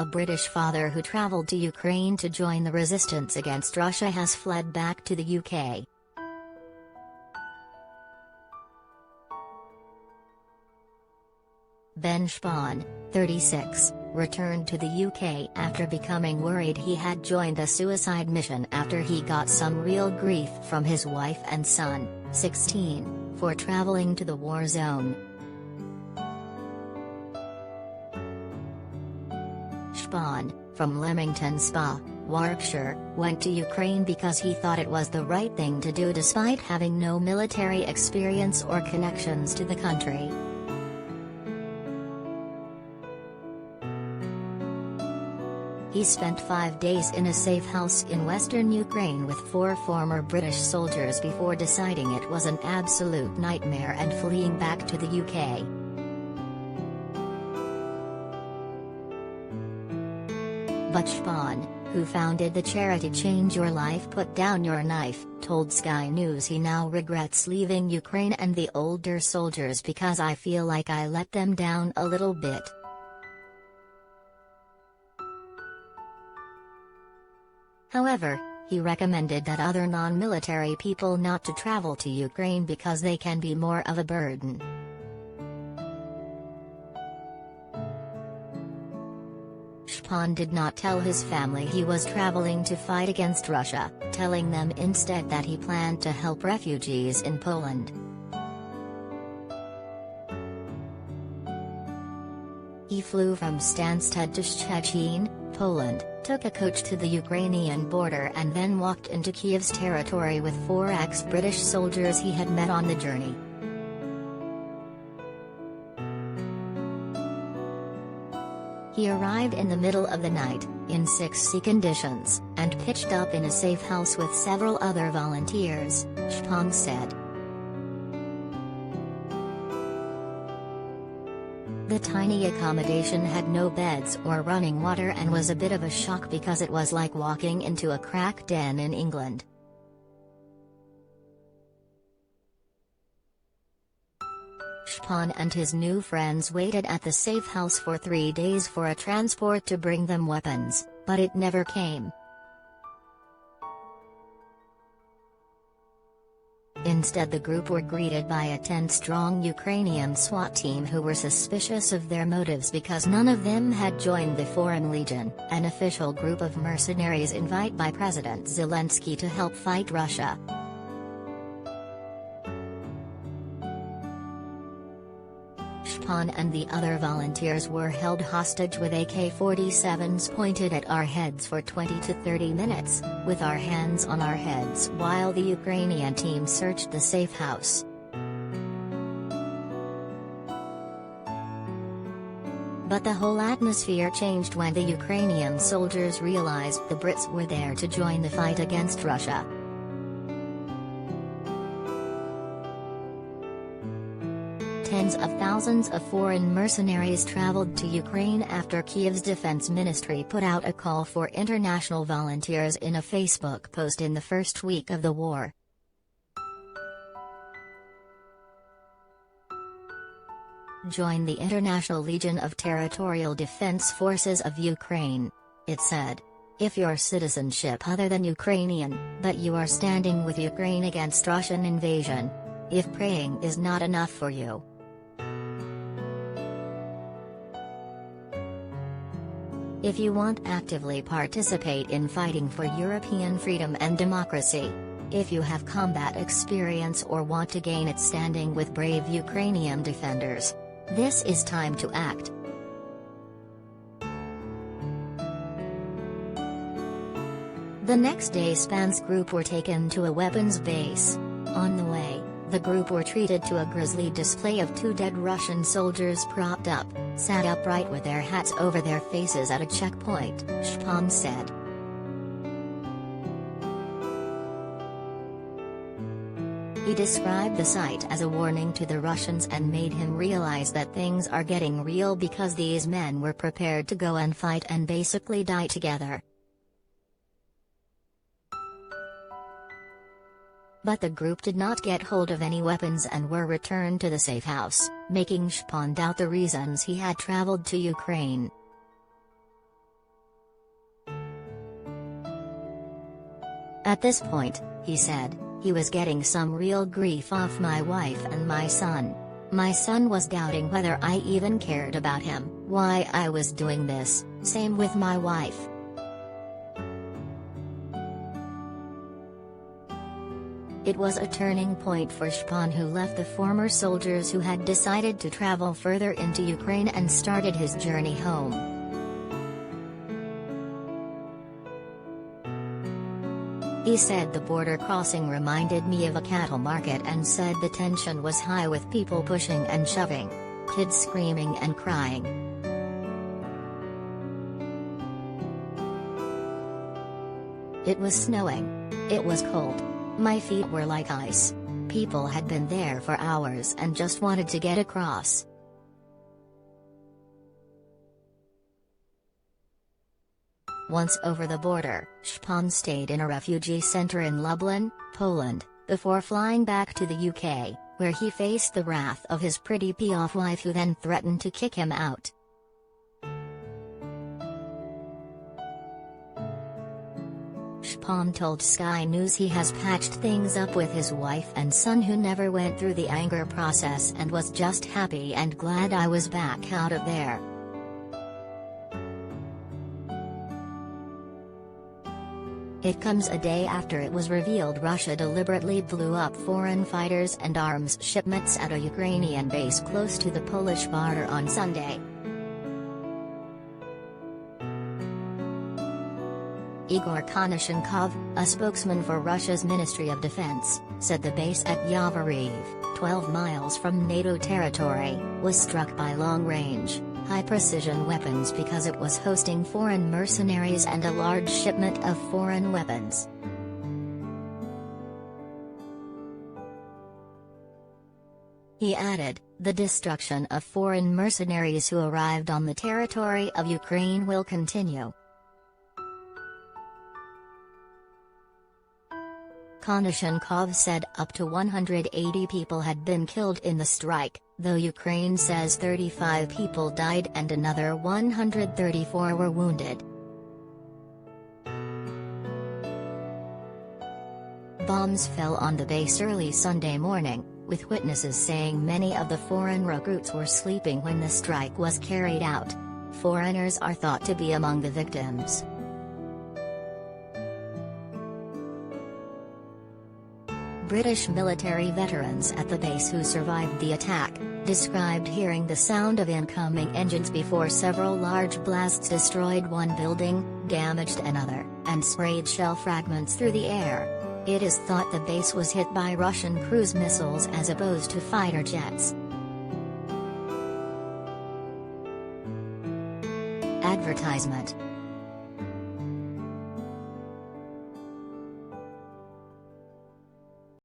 a British father who traveled to Ukraine to join the resistance against Russia has fled back to the UK. Ben Spann, 36, returned to the UK after becoming worried he had joined a suicide mission after he got some real grief from his wife and son, 16, for travelling to the war zone. Spann, from Leamington Spa, Warwickshire, went to Ukraine because he thought it was the right thing to do despite having no military experience or connections to the country. He spent 5 days in a safe house in western Ukraine with 4 former British soldiers before deciding it was an absolute nightmare and fleeing back to the UK. But Spann, who founded the charity Change Your Life Put Down Your Knife, told Sky News he now regrets leaving Ukraine and the older soldiers because I feel like I let them down a little bit. However, he recommended that other non-military people not to travel to Ukraine because they can be more of a burden. Spann did not tell his family he was traveling to fight against Russia, telling them instead that he planned to help refugees in Poland. He flew from Stansted to Szczecin, Poland, took a coach to the Ukrainian border and then walked into Kiev's territory with 4 ex-British soldiers he had met on the journey. He arrived in the middle of the night, in 6C conditions, and pitched up in a safe house with several other volunteers, Spann said. The tiny accommodation had no beds or running water and was a bit of a shock because it was like walking into a crack den in England. Spann and his new friends waited at the safe house for 3 days for a transport to bring them weapons, but it never came. Instead, the group were greeted by a 10-strong Ukrainian SWAT team who were suspicious of their motives because none of them had joined the Foreign Legion, an official group of mercenaries invited by President Zelensky to help fight Russia. Spann and the other volunteers were held hostage with AK-47s pointed at our heads for 20 to 30 minutes, with our hands on our heads while the Ukrainian team searched the safe house. But the whole atmosphere changed when the Ukrainian soldiers realized the Brits were there to join the fight against Russia. Tens of thousands of foreign mercenaries traveled to Ukraine after Kiev's defense ministry put out a call for international volunteers in a Facebook post in the first week of the war. Join the International Legion of Territorial Defense Forces of Ukraine, it said. If your citizenship other than Ukrainian, but you are standing with Ukraine against Russian invasion. If praying is not enough for you. If you want actively participate in fighting for European freedom and democracy. If you have combat experience or want to gain it standing with brave Ukrainian defenders. This is time to act. The next day Spann's group were taken to a weapons base. On the way, the group were treated to a grisly display of 2 dead Russian soldiers propped up, sat upright with their hats over their faces at a checkpoint, Spann said. He described the sight as a warning to the Russians and made him realize that things are getting real because these men were prepared to go and fight and basically die together. But the group did not get hold of any weapons and were returned to the safe house, making Spann doubt the reasons he had traveled to Ukraine. At this point, he said, he was getting some real grief off my wife and my son. My son was doubting whether I even cared about him, why I was doing this, same with my wife. It was a turning point for Spann, who left the former soldiers who had decided to travel further into Ukraine and started his journey home. He said the border crossing reminded me of a cattle market and said the tension was high with people pushing and shoving, kids screaming and crying. It was snowing. It was cold. My feet were like ice. People had been there for hours and just wanted to get across. Once over the border, Spann stayed in a refugee center in Lublin, Poland, before flying back to the UK, where he faced the wrath of his pretty pee-off wife, who then threatened to kick him out. Spann told Sky News he has patched things up with his wife and son, who never went through the anger process and was just happy and glad I was back out of there. It comes a day after it was revealed Russia deliberately blew up foreign fighters and arms shipments at a Ukrainian base close to the Polish border on Sunday. Igor Konashenkov, a spokesman for Russia's Ministry of Defense, said the base at Yavoriv, 12 miles from NATO territory, was struck by long-range, high-precision weapons because it was hosting foreign mercenaries and a large shipment of foreign weapons. He added, the destruction of foreign mercenaries who arrived on the territory of Ukraine will continue. Konashenkov said up to 180 people had been killed in the strike, though Ukraine says 35 people died and another 134 were wounded. Bombs fell on the base early Sunday morning, with witnesses saying many of the foreign recruits were sleeping when the strike was carried out. Foreigners are thought to be among the victims. British military veterans at the base who survived the attack, described hearing the sound of incoming engines before several large blasts destroyed one building, damaged another, and sprayed shell fragments through the air. It is thought the base was hit by Russian cruise missiles as opposed to fighter jets. Advertisement.